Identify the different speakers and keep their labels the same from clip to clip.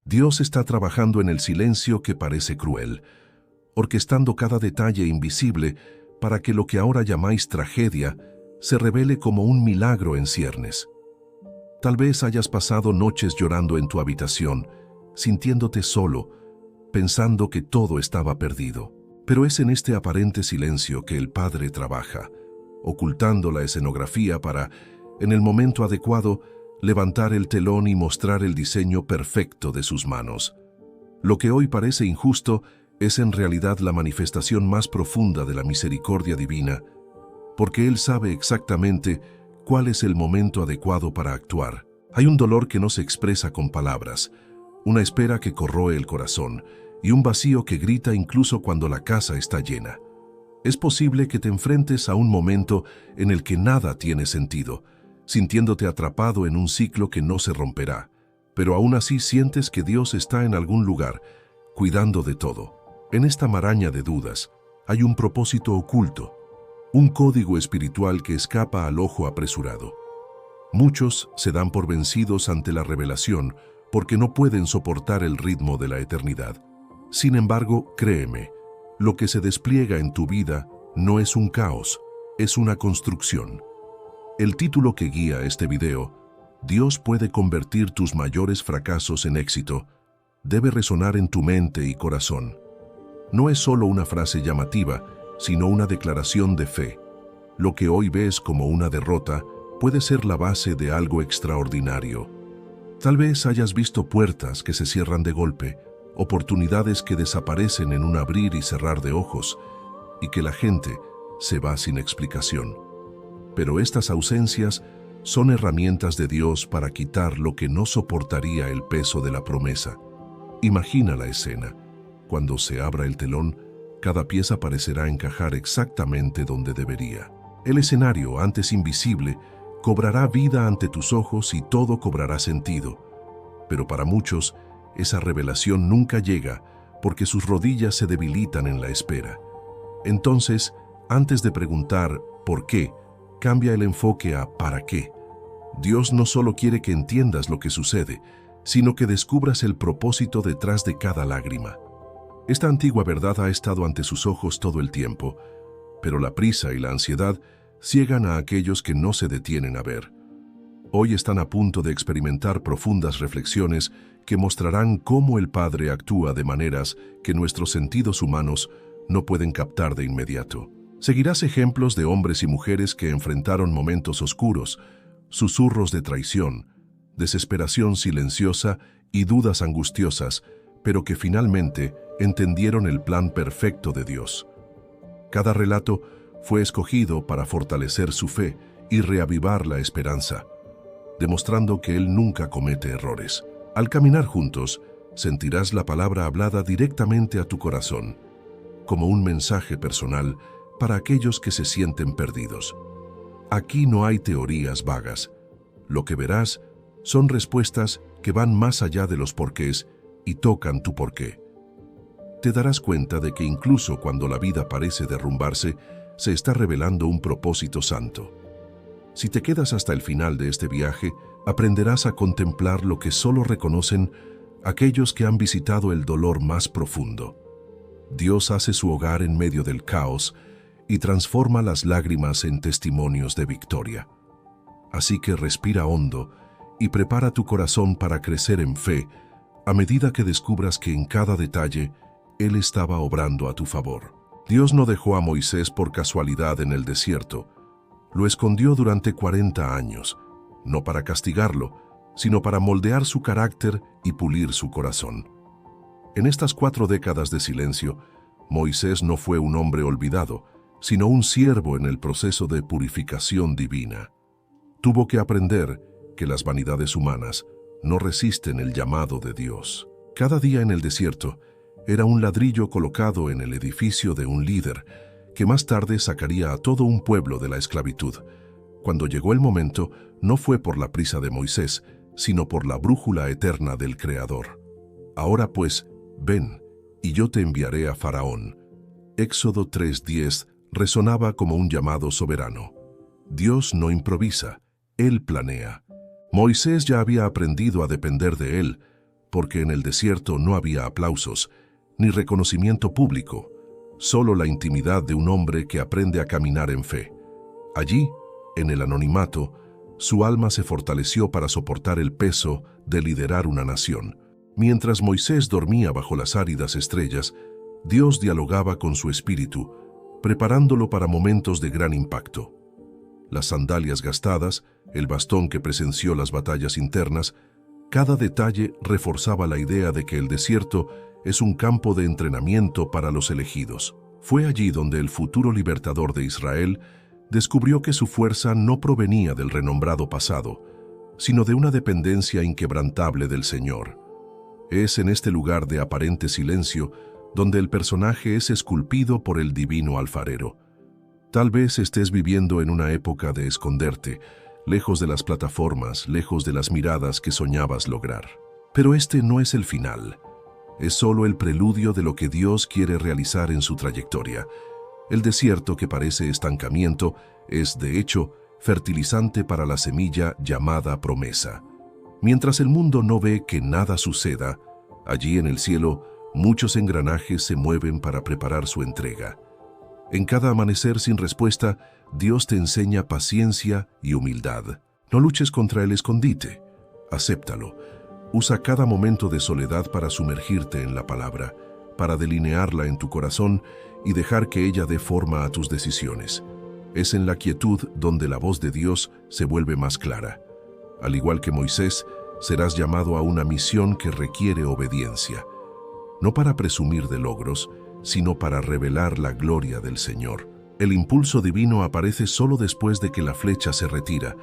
Speaker 1: Dios está trabajando en el silencio que parece cruel, orquestando cada detalle invisible para que lo que ahora llamáis tragedia se revele como un milagro en ciernes. Tal vez hayas pasado noches llorando en tu habitación, sintiéndote solo, pensando que todo estaba perdido. Pero es en este aparente silencio que el Padre trabaja, ocultando la escenografía para, en el momento adecuado, levantar el telón y mostrar el diseño perfecto de sus manos. Lo que hoy parece injusto es en realidad la manifestación más profunda de la misericordia divina, porque Él sabe exactamente cuál es el momento adecuado para actuar. Hay un dolor que no se expresa con palabras, una espera que corroe el corazón y un vacío que grita incluso cuando la casa está llena. Es posible que te enfrentes a un momento en el que nada tiene sentido, sintiéndote atrapado en un ciclo que no se romperá, pero aún así sientes que Dios está en algún lugar, cuidando de todo. En esta maraña de dudas hay un propósito oculto, un código espiritual que escapa al ojo apresurado. Muchos se dan por vencidos ante la revelación porque no pueden soportar el ritmo de la eternidad. Sin embargo, créeme, lo que se despliega en tu vida no es un caos, es una construcción. El título que guía este video, Dios puede convertir tus mayores fracasos en éxito, debe resonar en tu mente y corazón. No es solo una frase llamativa, sino una declaración de fe. Lo que hoy ves como una derrota puede ser la base de algo extraordinario. Tal vez hayas visto puertas que se cierran de golpe, oportunidades que desaparecen en un abrir y cerrar de ojos, y que la gente se va sin explicación. Pero estas ausencias son herramientas de Dios para quitar lo que no soportaría el peso de la promesa. Imagina la escena. Cuando se abra el telón, cada pieza parecerá encajar exactamente donde debería. El escenario, antes invisible, cobrará vida ante tus ojos y todo cobrará sentido. Pero para muchos, esa revelación nunca llega porque sus rodillas se debilitan en la espera. Entonces, antes de preguntar ¿por qué?, cambia el enfoque a ¿para qué? Dios no solo quiere que entiendas lo que sucede, sino que descubras el propósito detrás de cada lágrima. Esta antigua verdad ha estado ante sus ojos todo el tiempo, pero la prisa y la ansiedad ciegan a aquellos que no se detienen a ver. Hoy están a punto de experimentar profundas reflexiones que mostrarán cómo el Padre actúa de maneras que nuestros sentidos humanos no pueden captar de inmediato. Seguirás ejemplos de hombres y mujeres que enfrentaron momentos oscuros, susurros de traición, desesperación silenciosa y dudas angustiosas, pero que finalmente entendieron el plan perfecto de Dios. Cada relato fue escogido para fortalecer su fe y reavivar la esperanza, demostrando que Él nunca comete errores. Al caminar juntos, sentirás la palabra hablada directamente a tu corazón, como un mensaje personal para aquellos que se sienten perdidos. Aquí no hay teorías vagas. Lo que verás son respuestas que van más allá de los porqués y tocan tu porqué. Te darás cuenta de que incluso cuando la vida parece derrumbarse, se está revelando un propósito santo. Si te quedas hasta el final de este viaje, aprenderás a contemplar lo que solo reconocen aquellos que han visitado el dolor más profundo. Dios hace su hogar en medio del caos y transforma las lágrimas en testimonios de victoria. Así que respira hondo y prepara tu corazón para crecer en fe a medida que descubras que en cada detalle Él estaba obrando a tu favor. Dios no dejó a Moisés por casualidad en el desierto. Lo escondió durante 40 años, no para castigarlo, sino para moldear su carácter y pulir su corazón. En estas 4 décadas de silencio, Moisés no fue un hombre olvidado, sino un siervo en el proceso de purificación divina. Tuvo que aprender que las vanidades humanas no resisten el llamado de Dios. Cada día en el desierto era un ladrillo colocado en el edificio de un líder que más tarde sacaría a todo un pueblo de la esclavitud. Cuando llegó el momento, no fue por la prisa de Moisés, sino por la brújula eterna del Creador. Ahora pues, ven, y yo te enviaré a Faraón. Éxodo 3:10 resonaba como un llamado soberano. Dios no improvisa, Él planea. Moisés ya había aprendido a depender de Él, porque en el desierto no había aplausos, ni reconocimiento público, solo la intimidad de un hombre que aprende a caminar en fe. Allí, en el anonimato, su alma se fortaleció para soportar el peso de liderar una nación. Mientras Moisés dormía bajo las áridas estrellas, Dios dialogaba con su espíritu, preparándolo para momentos de gran impacto. Las sandalias gastadas, el bastón que presenció las batallas internas, cada detalle reforzaba la idea de que el desierto es un campo de entrenamiento para los elegidos. Fue allí donde el futuro libertador de Israel descubrió que su fuerza no provenía del renombrado pasado, sino de una dependencia inquebrantable del Señor. Es en este lugar de aparente silencio donde el personaje es esculpido por el divino alfarero. Tal vez estés viviendo en una época de esconderte, lejos de las plataformas, lejos de las miradas que soñabas lograr. Pero este no es el final. Es solo el preludio de lo que Dios quiere realizar en su trayectoria. El desierto que parece estancamiento es, de hecho, fertilizante para la semilla llamada promesa. Mientras el mundo no ve que nada suceda, allí en el cielo, muchos engranajes se mueven para preparar su entrega. En cada amanecer sin respuesta, Dios te enseña paciencia y humildad. No luches contra el escondite. Acéptalo. Usa cada momento de soledad para sumergirte en la palabra, para delinearla en tu corazón y dejar que ella dé forma a tus decisiones. Es en la quietud donde la voz de Dios se vuelve más clara. Al igual que Moisés, serás llamado a una misión que requiere obediencia. No para presumir de logros, sino para revelar la gloria del Señor. El impulso divino aparece solo después de que la flecha se retira.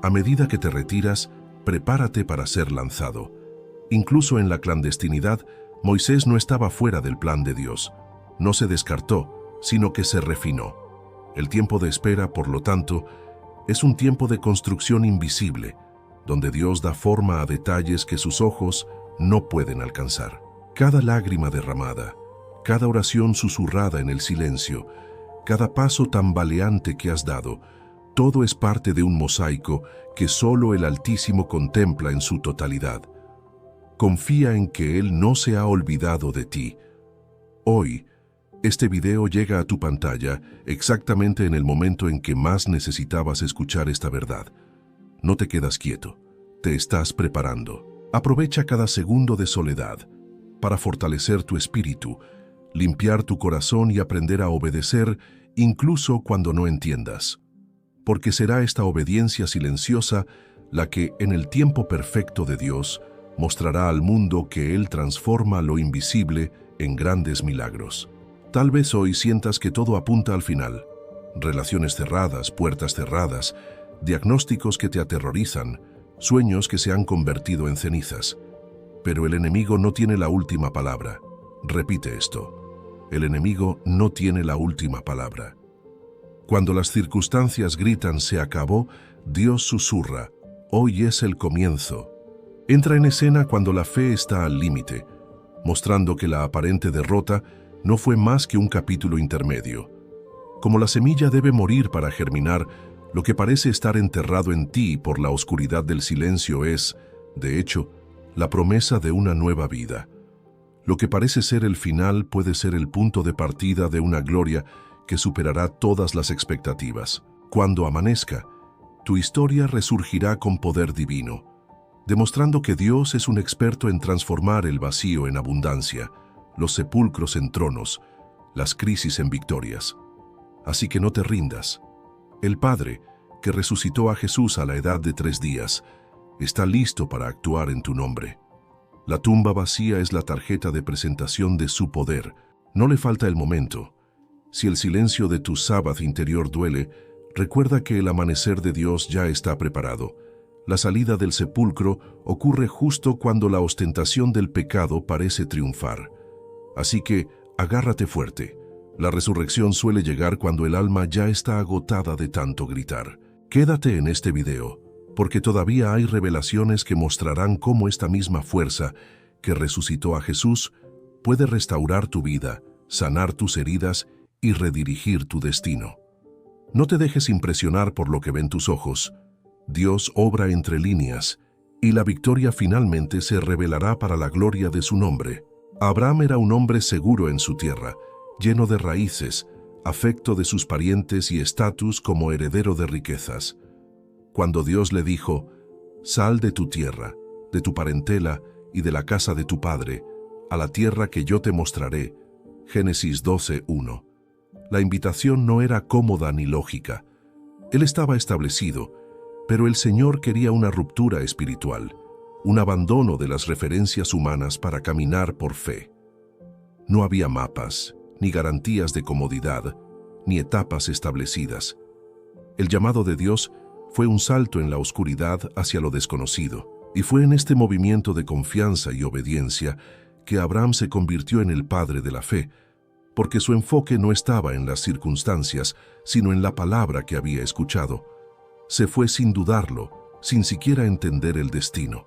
Speaker 1: A medida que te retiras, prepárate para ser lanzado. Incluso en la clandestinidad, Moisés no estaba fuera del plan de Dios. No se descartó, sino que se refinó. El tiempo de espera, por lo tanto, es un tiempo de construcción invisible, donde Dios da forma a detalles que sus ojos no pueden alcanzar. Cada lágrima derramada, cada oración susurrada en el silencio, cada paso tambaleante que has dado, todo es parte de un mosaico que solo el Altísimo contempla en su totalidad. Confía en que Él no se ha olvidado de ti. Hoy, este video llega a tu pantalla exactamente en el momento en que más necesitabas escuchar esta verdad. No te quedas quieto, te estás preparando. Aprovecha cada segundo de soledad para fortalecer tu espíritu, limpiar tu corazón y aprender a obedecer incluso cuando no entiendas. Porque será esta obediencia silenciosa la que, en el tiempo perfecto de Dios, mostrará al mundo que Él transforma lo invisible en grandes milagros. Tal vez hoy sientas que todo apunta al final. Relaciones cerradas, puertas cerradas, diagnósticos que te aterrorizan, sueños que se han convertido en cenizas. Pero el enemigo no tiene la última palabra. Repite esto. El enemigo no tiene la última palabra. Cuando las circunstancias gritan «se acabó», Dios susurra «hoy es el comienzo». Entra en escena cuando la fe está al límite, mostrando que la aparente derrota no fue más que un capítulo intermedio. Como la semilla debe morir para germinar, lo que parece estar enterrado en ti por la oscuridad del silencio es, de hecho, la promesa de una nueva vida. Lo que parece ser el final puede ser el punto de partida de una gloria que superará todas las expectativas. Cuando amanezca, tu historia resurgirá con poder divino, demostrando que Dios es un experto en transformar el vacío en abundancia, los sepulcros en tronos, las crisis en victorias. Así que no te rindas. El Padre, que resucitó a Jesús a la edad de 3 días, está listo para actuar en tu nombre. La tumba vacía es la tarjeta de presentación de su poder. No le falta el momento. Si el silencio de tu sábado interior duele, recuerda que el amanecer de Dios ya está preparado. La salida del sepulcro ocurre justo cuando la ostentación del pecado parece triunfar. Así que, agárrate fuerte. La resurrección suele llegar cuando el alma ya está agotada de tanto gritar. Quédate en este video, porque todavía hay revelaciones que mostrarán cómo esta misma fuerza que resucitó a Jesús puede restaurar tu vida, sanar tus heridas y redirigir tu destino. No te dejes impresionar por lo que ven tus ojos. Dios obra entre líneas y la victoria finalmente se revelará para la gloria de su nombre. Abraham era un hombre seguro en su tierra, lleno de raíces, afecto de sus parientes y estatus como heredero de riquezas. Cuando Dios le dijo, «Sal de tu tierra, de tu parentela y de la casa de tu padre, a la tierra que yo te mostraré», Génesis 12:1. La invitación no era cómoda ni lógica. Él estaba establecido, pero el Señor quería una ruptura espiritual, un abandono de las referencias humanas para caminar por fe. No había mapas, ni garantías de comodidad, ni etapas establecidas. El llamado de Dios fue un salto en la oscuridad hacia lo desconocido, y fue en este movimiento de confianza y obediencia que Abraham se convirtió en el padre de la fe, porque su enfoque no estaba en las circunstancias, sino en la palabra que había escuchado. Se fue sin dudarlo, sin siquiera entender el destino.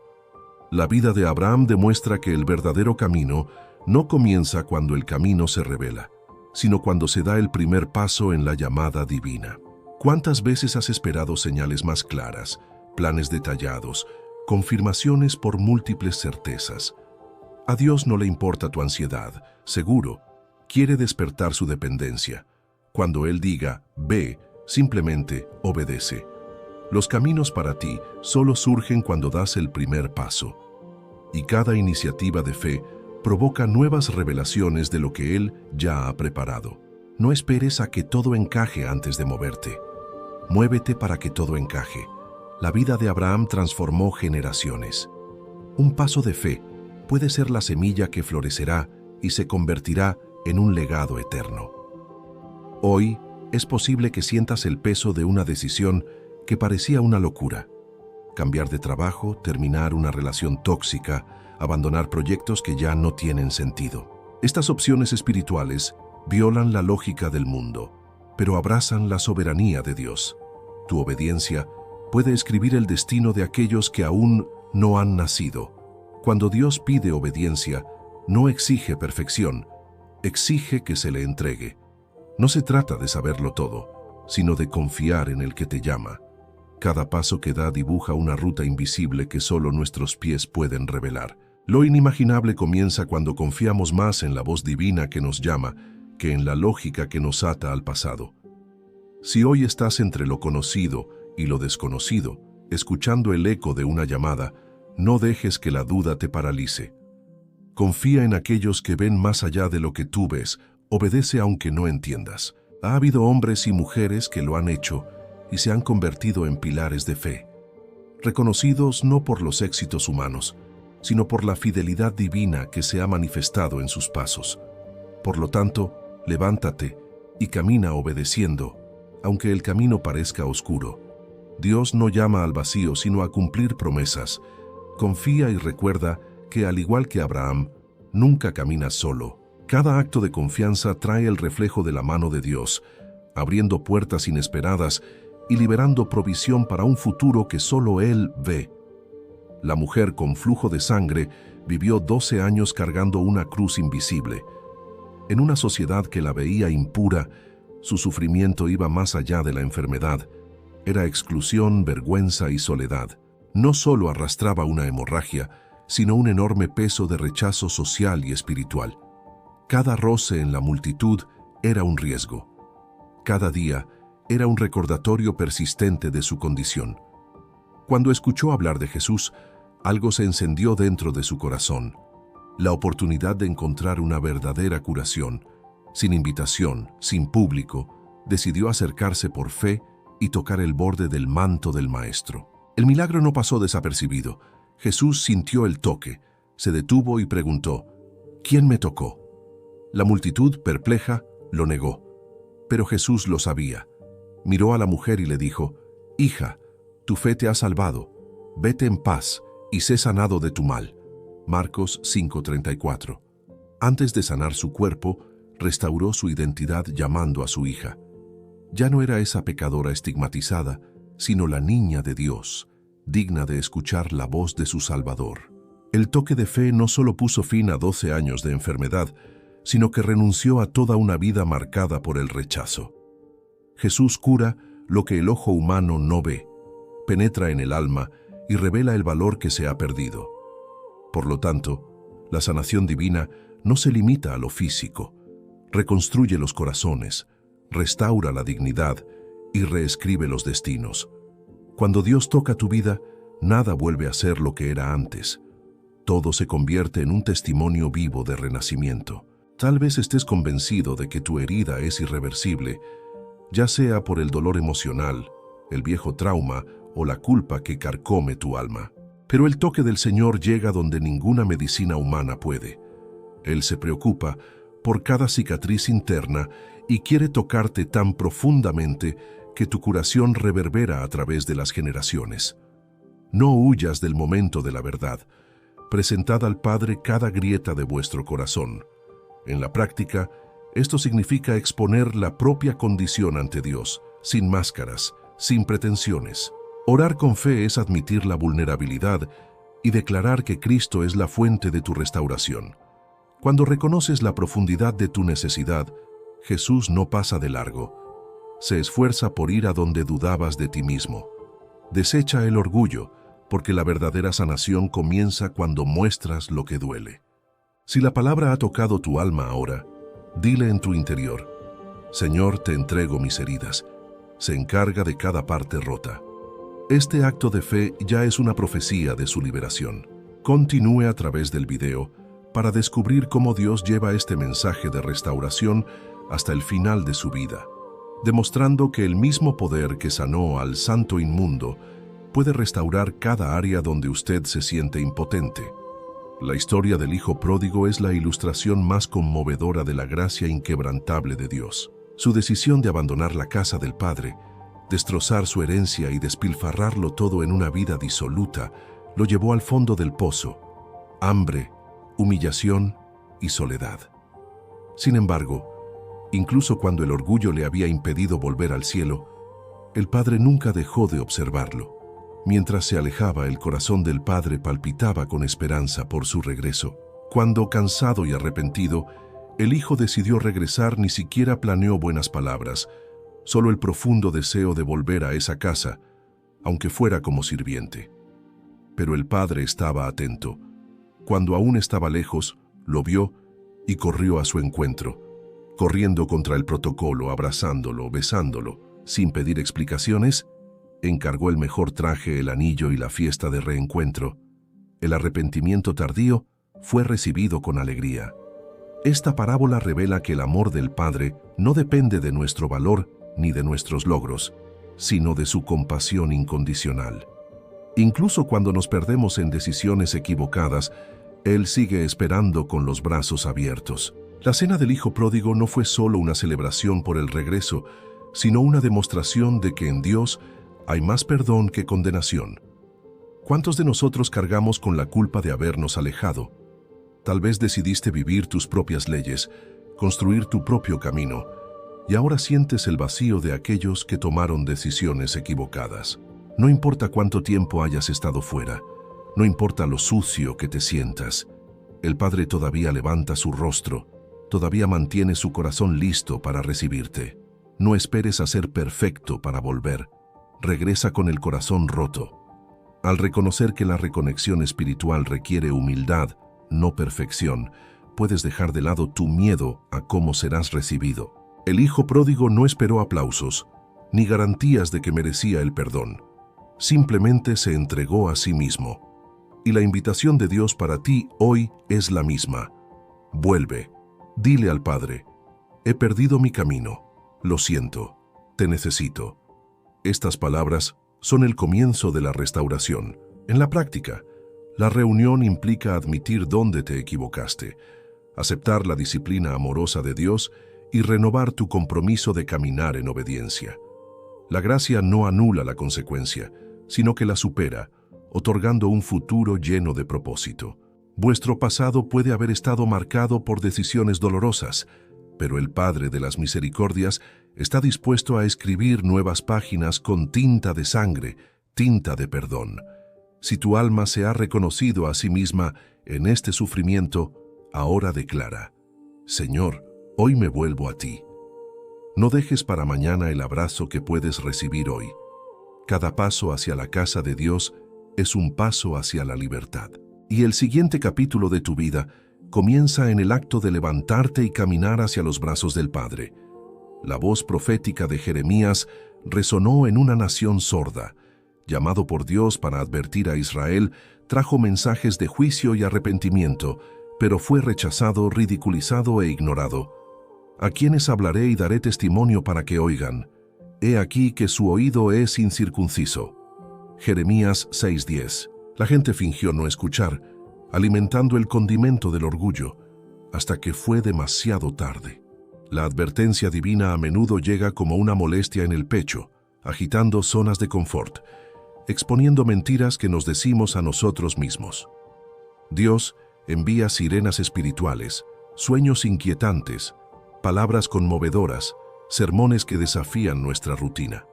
Speaker 1: La vida de Abraham demuestra que el verdadero camino no comienza cuando el camino se revela, sino cuando se da el primer paso en la llamada divina. ¿Cuántas veces has esperado señales más claras, planes detallados, confirmaciones por múltiples certezas? A Dios no le importa tu ansiedad, seguro, quiere despertar su dependencia. Cuando Él diga, ve, simplemente obedece. Los caminos para ti solo surgen cuando das el primer paso. Y cada iniciativa de fe provoca nuevas revelaciones de lo que Él ya ha preparado. No esperes a que todo encaje antes de moverte. Muévete para que todo encaje. La vida de Abraham transformó generaciones. Un paso de fe puede ser la semilla que florecerá y se convertirá en un legado eterno. Hoy es posible que sientas el peso de una decisión que parecía una locura. Cambiar de trabajo, terminar una relación tóxica, abandonar proyectos que ya no tienen sentido. Estas opciones espirituales violan la lógica del mundo, pero abrazan la soberanía de Dios. Tu obediencia puede escribir el destino de aquellos que aún no han nacido. Cuando Dios pide obediencia, no exige perfección, exige que se le entregue. No se trata de saberlo todo, sino de confiar en el que te llama. Cada paso que da dibuja una ruta invisible que solo nuestros pies pueden revelar. Lo inimaginable comienza cuando confiamos más en la voz divina que nos llama que en la lógica que nos ata al pasado. Si hoy estás entre lo conocido y lo desconocido, escuchando el eco de una llamada, no dejes que la duda te paralice. Confía en aquellos que ven más allá de lo que tú ves, obedece aunque no entiendas. Ha habido hombres y mujeres que lo han hecho y se han convertido en pilares de fe, reconocidos no por los éxitos humanos, sino por la fidelidad divina que se ha manifestado en sus pasos. Por lo tanto, levántate y camina obedeciendo, aunque el camino parezca oscuro. Dios no llama al vacío, sino a cumplir promesas. Confía y recuerda que, al igual que Abraham, nunca caminas solo. Cada acto de confianza trae el reflejo de la mano de Dios, abriendo puertas inesperadas y liberando provisión para un futuro que solo Él ve. La mujer con flujo de sangre vivió 12 años cargando una cruz invisible. En una sociedad que la veía impura, su sufrimiento iba más allá de la enfermedad. Era exclusión, vergüenza y soledad. No solo arrastraba una hemorragia, sino un enorme peso de rechazo social y espiritual. Cada roce en la multitud era un riesgo. Cada día era un recordatorio persistente de su condición. Cuando escuchó hablar de Jesús, algo se encendió dentro de su corazón. La oportunidad de encontrar una verdadera curación. Sin invitación, sin público, decidió acercarse por fe y tocar el borde del manto del Maestro. El milagro no pasó desapercibido. Jesús sintió el toque, se detuvo y preguntó, ¿quién me tocó? La multitud, perpleja, lo negó. Pero Jesús lo sabía. Miró a la mujer y le dijo, «Hija, tu fe te ha salvado. Vete en paz y sé sanado de tu mal». Marcos 5:34. Antes de sanar su cuerpo, restauró su identidad llamando a su hija. Ya no era esa pecadora estigmatizada, sino la niña de Dios, digna de escuchar la voz de su Salvador. El toque de fe no solo puso fin a 12 años de enfermedad, sino que renunció a toda una vida marcada por el rechazo. Jesús cura lo que el ojo humano no ve, penetra en el alma y y revela el valor que se ha perdido. Por lo tanto, la sanación divina no se limita a lo físico. Reconstruye los corazones, restaura la dignidad y reescribe los destinos. Cuando Dios toca tu vida, nada vuelve a ser lo que era antes. Todo se convierte en un testimonio vivo de renacimiento. Tal vez estés convencido de que tu herida es irreversible, ya sea por el dolor emocional, el viejo trauma o la culpa que carcome tu alma. Pero el toque del Señor llega donde ninguna medicina humana puede. Él se preocupa por cada cicatriz interna y quiere tocarte tan profundamente que tu curación reverbera a través de las generaciones. No huyas del momento de la verdad. Presentad al Padre cada grieta de vuestro corazón. En la práctica, esto significa exponer la propia condición ante Dios, sin máscaras, sin pretensiones. Orar con fe es admitir la vulnerabilidad y declarar que Cristo es la fuente de tu restauración. Cuando reconoces la profundidad de tu necesidad, Jesús no pasa de largo. Se esfuerza por ir a donde dudabas de ti mismo. Desecha el orgullo, porque la verdadera sanación comienza cuando muestras lo que duele. Si la palabra ha tocado tu alma ahora, dile en tu interior: Señor, te entrego mis heridas. Se encarga de cada parte rota. Este acto de fe ya es una profecía de su liberación. Continúe a través del video para descubrir cómo Dios lleva este mensaje de restauración hasta el final de su vida, demostrando que el mismo poder que sanó al santo inmundo puede restaurar cada área donde usted se siente impotente. La historia del hijo pródigo es la ilustración más conmovedora de la gracia inquebrantable de Dios. Su decisión de abandonar la casa del padre, destrozar su herencia y despilfarrarlo todo en una vida disoluta, lo llevó al fondo del pozo: hambre, humillación y soledad. Sin embargo, incluso cuando el orgullo le había impedido volver al cielo, el padre nunca dejó de observarlo. Mientras se alejaba, el corazón del padre palpitaba con esperanza por su regreso. Cuando, cansado y arrepentido, el hijo decidió regresar, ni siquiera planeó buenas palabras, solo el profundo deseo de volver a esa casa, aunque fuera como sirviente. Pero el padre estaba atento. Cuando aún estaba lejos, lo vio y corrió a su encuentro, corriendo contra el protocolo, abrazándolo, besándolo, sin pedir explicaciones. Encargó el mejor traje, el anillo y la fiesta de reencuentro. El arrepentimiento tardío fue recibido con alegría. Esta parábola revela que el amor del Padre no depende de nuestro valor ni de nuestros logros, sino de su compasión incondicional. Incluso cuando nos perdemos en decisiones equivocadas, Él sigue esperando con los brazos abiertos. La cena del hijo pródigo no fue solo una celebración por el regreso, sino una demostración de que en Dios hay más perdón que condenación. ¿Cuántos de nosotros cargamos con la culpa de habernos alejado? Tal vez decidiste vivir tus propias leyes, construir tu propio camino, y ahora sientes el vacío de aquellos que tomaron decisiones equivocadas. No importa cuánto tiempo hayas estado fuera, no importa lo sucio que te sientas, el Padre todavía levanta su rostro, todavía mantiene su corazón listo para recibirte. No esperes a ser perfecto para volver. Regresa con el corazón roto. Al reconocer que la reconexión espiritual requiere humildad, no perfección, puedes dejar de lado tu miedo a cómo serás recibido. El hijo pródigo no esperó aplausos, ni garantías de que merecía el perdón. Simplemente se entregó a sí mismo. Y la invitación de Dios para ti hoy es la misma. Vuelve. Dile al Padre: he perdido mi camino. Lo siento. Te necesito. Estas palabras son el comienzo de la restauración. En la práctica, la reunión implica admitir dónde te equivocaste, aceptar la disciplina amorosa de Dios y renovar tu compromiso de caminar en obediencia. La gracia no anula la consecuencia, sino que la supera, otorgando un futuro lleno de propósito. Vuestro pasado puede haber estado marcado por decisiones dolorosas, pero el Padre de las Misericordias está dispuesto a escribir nuevas páginas con tinta de sangre, tinta de perdón. Si tu alma se ha reconocido a sí misma en este sufrimiento, ahora declara: Señor, hoy me vuelvo a ti. No dejes para mañana el abrazo que puedes recibir hoy. Cada paso hacia la casa de Dios es un paso hacia la libertad. Y el siguiente capítulo de tu vida comienza en el acto de levantarte y caminar hacia los brazos del Padre. La voz profética de Jeremías resonó en una nación sorda. Llamado por Dios para advertir a Israel, trajo mensajes de juicio y arrepentimiento, pero fue rechazado, ridiculizado e ignorado. A quienes hablaré y daré testimonio para que oigan. He aquí que su oído es incircunciso. Jeremías 6:10. La gente fingió no escuchar, alimentando el condimento del orgullo, hasta que fue demasiado tarde. La advertencia divina a menudo llega como una molestia en el pecho, agitando zonas de confort, exponiendo mentiras que nos decimos a nosotros mismos. Dios envía sirenas espirituales, sueños inquietantes, palabras conmovedoras, sermones que desafían nuestra rutina.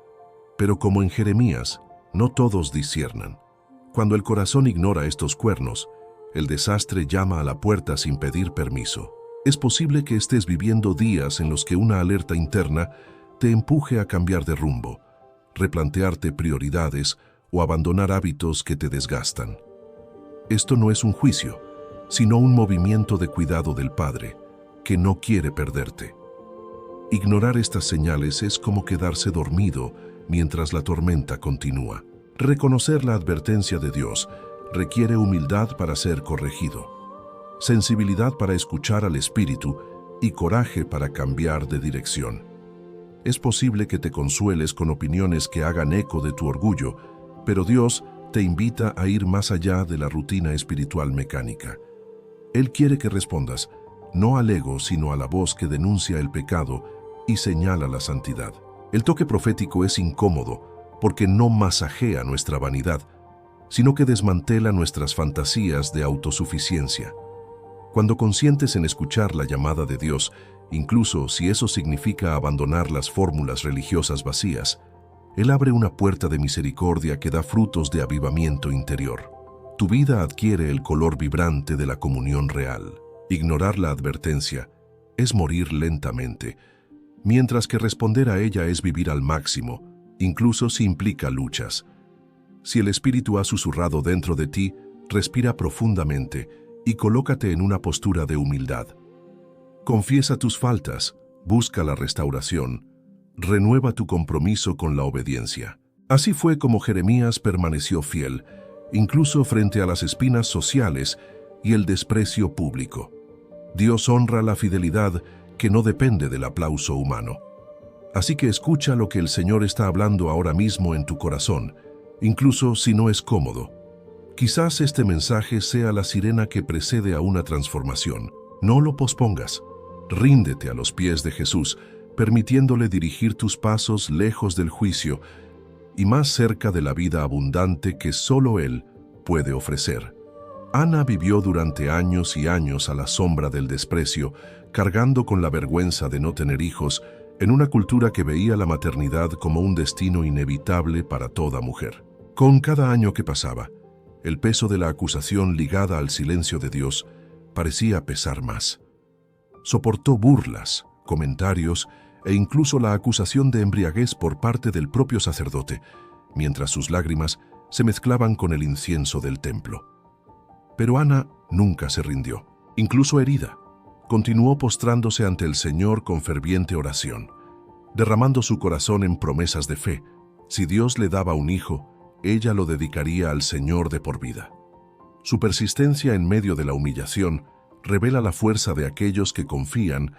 Speaker 1: Pero como en Jeremías, no todos disciernan. Cuando el corazón ignora estos cuernos, el desastre llama a la puerta sin pedir permiso. Es posible que estés viviendo días en los que una alerta interna te empuje a cambiar de rumbo, replantearte prioridades o abandonar hábitos que te desgastan. Esto no es un juicio, sino un movimiento de cuidado del Padre, que no quiere perderte. Ignorar estas señales es como quedarse dormido mientras la tormenta continúa. Reconocer la advertencia de Dios requiere humildad para ser corregido, sensibilidad para escuchar al Espíritu y coraje para cambiar de dirección. Es posible que te consueles con opiniones que hagan eco de tu orgullo, pero Dios te invita a ir más allá de la rutina espiritual mecánica. Él quiere que respondas, no al ego, sino a la voz que denuncia el pecado y señala la santidad. El toque profético es incómodo porque no masajea nuestra vanidad, sino que desmantela nuestras fantasías de autosuficiencia. Cuando consientes en escuchar la llamada de Dios, incluso si eso significa abandonar las fórmulas religiosas vacías, Él abre una puerta de misericordia que da frutos de avivamiento interior. Tu vida adquiere el color vibrante de la comunión real. Ignorar la advertencia es morir lentamente, mientras que responder a ella es vivir al máximo, incluso si implica luchas. Si el Espíritu ha susurrado dentro de ti, respira profundamente y colócate en una postura de humildad. Confiesa tus faltas, busca la restauración, renueva tu compromiso con la obediencia. Así fue como Jeremías permaneció fiel, incluso frente a las espinas sociales y el desprecio público. Dios honra la fidelidad que no depende del aplauso humano. Así que escucha lo que el Señor está hablando ahora mismo en tu corazón, incluso si no es cómodo. Quizás este mensaje sea la sirena que precede a una transformación. No lo pospongas. Ríndete a los pies de Jesús, permitiéndole dirigir tus pasos lejos del juicio y más cerca de la vida abundante que solo Él puede ofrecer. Ana vivió durante años y años a la sombra del desprecio, cargando con la vergüenza de no tener hijos, en una cultura que veía la maternidad como un destino inevitable para toda mujer. Con cada año que pasaba, el peso de la acusación ligada al silencio de Dios parecía pesar más. Soportó burlas, comentarios e incluso la acusación de embriaguez por parte del propio sacerdote, mientras sus lágrimas se mezclaban con el incienso del templo. Pero Ana nunca se rindió, incluso herida. Continuó postrándose ante el Señor con ferviente oración, derramando su corazón en promesas de fe. Si Dios le daba un hijo, ella lo dedicaría al Señor de por vida. Su persistencia en medio de la humillación revela la fuerza de aquellos que confían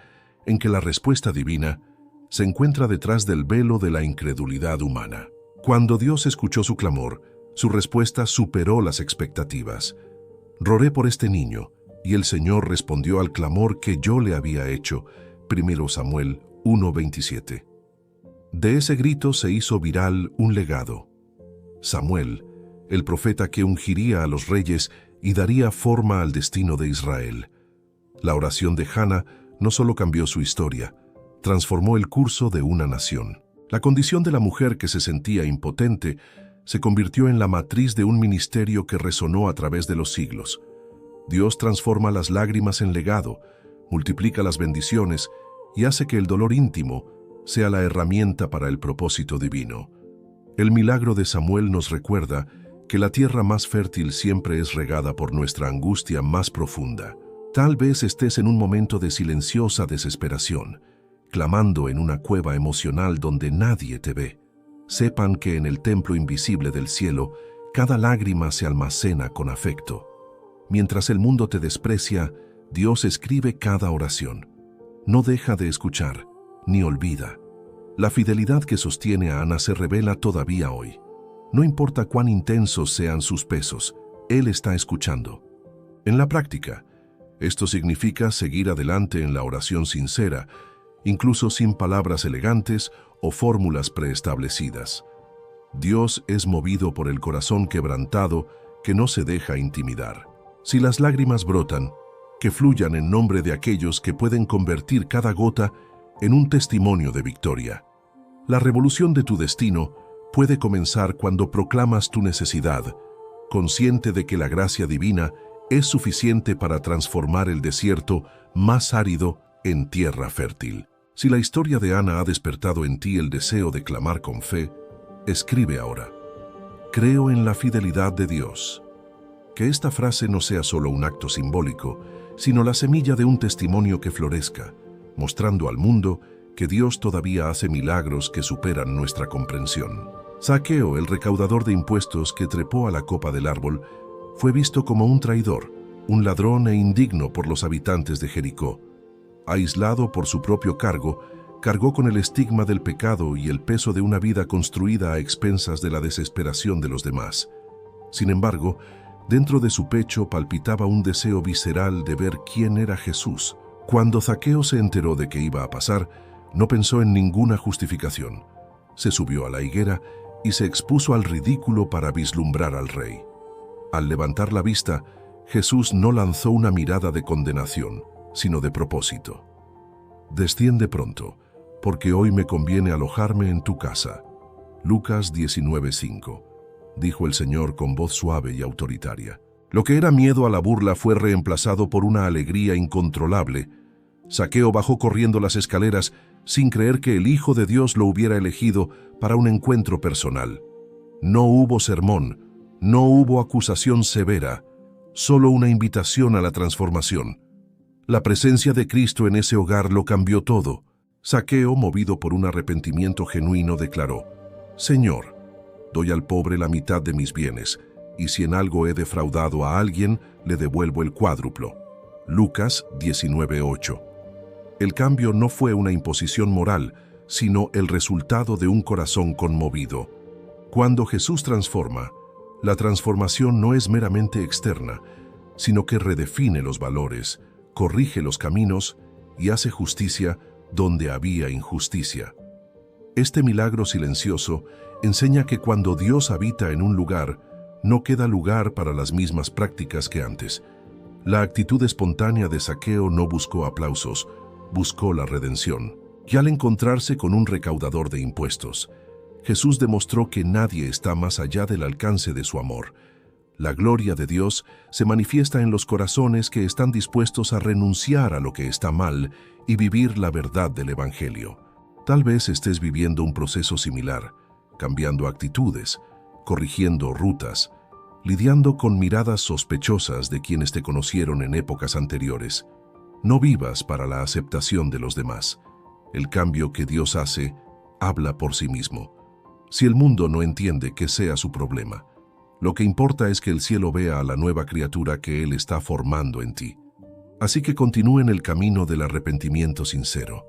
Speaker 1: en que la respuesta divina se encuentra detrás del velo de la incredulidad humana. Cuando Dios escuchó su clamor, su respuesta superó las expectativas. Roré por este niño, y el Señor respondió al clamor que yo le había hecho. 1 Samuel 1:27. De ese grito se hizo viral un legado. Samuel, el profeta que ungiría a los reyes y daría forma al destino de Israel. La oración de Hannah no solo cambió su historia, transformó el curso de una nación. La condición de la mujer que se sentía impotente se convirtió en la matriz de un ministerio que resonó a través de los siglos. Dios transforma las lágrimas en legado, multiplica las bendiciones y hace que el dolor íntimo sea la herramienta para el propósito divino. El milagro de Samuel nos recuerda que la tierra más fértil siempre es regada por nuestra angustia más profunda. Tal vez estés en un momento de silenciosa desesperación, clamando en una cueva emocional donde nadie te ve. Sepan que en el templo invisible del cielo, cada lágrima se almacena con afecto. Mientras el mundo te desprecia, Dios escribe cada oración. No deja de escuchar, ni olvida. La fidelidad que sostiene a Ana se revela todavía hoy. No importa cuán intensos sean sus pesos, Él está escuchando. En la práctica, esto significa seguir adelante en la oración sincera, incluso sin palabras elegantes o fórmulas preestablecidas. Dios es movido por el corazón quebrantado que no se deja intimidar. Si las lágrimas brotan, que fluyan en nombre de aquellos que pueden convertir cada gota en un testimonio de victoria. La revolución de tu destino puede comenzar cuando proclamas tu necesidad, consciente de que la gracia divina es suficiente para transformar el desierto más árido en tierra fértil. Si la historia de Ana ha despertado en ti el deseo de clamar con fe, escribe ahora: creo en la fidelidad de Dios. Que esta frase no sea solo un acto simbólico, sino la semilla de un testimonio que florezca, mostrando al mundo que Dios todavía hace milagros que superan nuestra comprensión. Zaqueo, el recaudador de impuestos que trepó a la copa del árbol, fue visto como un traidor, un ladrón e indigno por los habitantes de Jericó. Aislado por su propio cargo, cargó con el estigma del pecado y el peso de una vida construida a expensas de la desesperación de los demás. Sin embargo, dentro de su pecho palpitaba un deseo visceral de ver quién era Jesús. Cuando Zaqueo se enteró de que iba a pasar, no pensó en ninguna justificación. Se subió a la higuera y se expuso al ridículo para vislumbrar al Rey. Al levantar la vista, Jesús no lanzó una mirada de condenación, sino de propósito. Desciende pronto, porque hoy me conviene alojarme en tu casa. Lucas 19:5, dijo el Señor con voz suave y autoritaria. Lo que era miedo a la burla fue reemplazado por una alegría incontrolable. Zaqueo bajó corriendo las escaleras sin creer que el Hijo de Dios lo hubiera elegido para un encuentro personal. No hubo sermón, no hubo acusación severa, solo una invitación a la transformación. La presencia de Cristo en ese hogar lo cambió todo. Zaqueo, movido por un arrepentimiento genuino, declaró: Señor, doy al pobre la mitad de mis bienes, y si en algo he defraudado a alguien, le devuelvo el cuádruplo. Lucas 19:8. El cambio no fue una imposición moral, sino el resultado de un corazón conmovido. Cuando Jesús transforma, la transformación no es meramente externa, sino que redefine los valores, corrige los caminos y hace justicia donde había injusticia. Este milagro silencioso enseña que cuando Dios habita en un lugar, no queda lugar para las mismas prácticas que antes. La actitud espontánea de Zaqueo no buscó aplausos, buscó la redención. Y al encontrarse con un recaudador de impuestos, Jesús demostró que nadie está más allá del alcance de su amor. La gloria de Dios se manifiesta en los corazones que están dispuestos a renunciar a lo que está mal y vivir la verdad del Evangelio. Tal vez estés viviendo un proceso similar, cambiando actitudes, corrigiendo rutas, lidiando con miradas sospechosas de quienes te conocieron en épocas anteriores. No vivas para la aceptación de los demás. El cambio que Dios hace habla por sí mismo. Si el mundo no entiende, que sea su problema. Lo que importa es que el cielo vea a la nueva criatura que Él está formando en ti. Así que continúa en el camino del arrepentimiento sincero.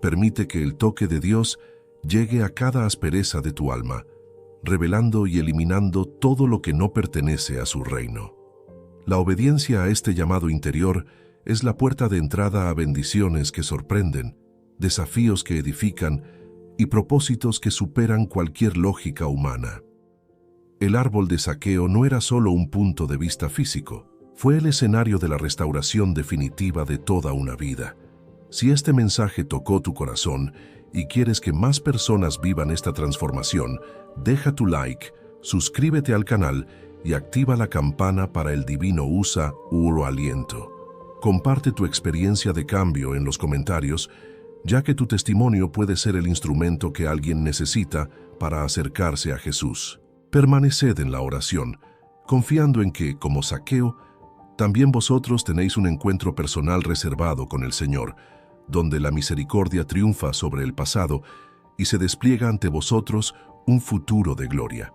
Speaker 1: Permite que el toque de Dios llegue a cada aspereza de tu alma, revelando y eliminando todo lo que no pertenece a su reino. La obediencia a este llamado interior es la puerta de entrada a bendiciones que sorprenden, desafíos que edifican y propósitos que superan cualquier lógica humana. El árbol de Zaqueo no era solo un punto de vista físico, fue el escenario de la restauración definitiva de toda una vida. Si este mensaje tocó tu corazón y quieres que más personas vivan esta transformación, deja tu like, suscríbete al canal y activa la campana para el divino usa u aliento. Comparte tu experiencia de cambio en los comentarios, ya que tu testimonio puede ser el instrumento que alguien necesita para acercarse a Jesús. Permaneced en la oración, confiando en que, como Zaqueo, también vosotros tenéis un encuentro personal reservado con el Señor, donde la misericordia triunfa sobre el pasado y se despliega ante vosotros un futuro de gloria.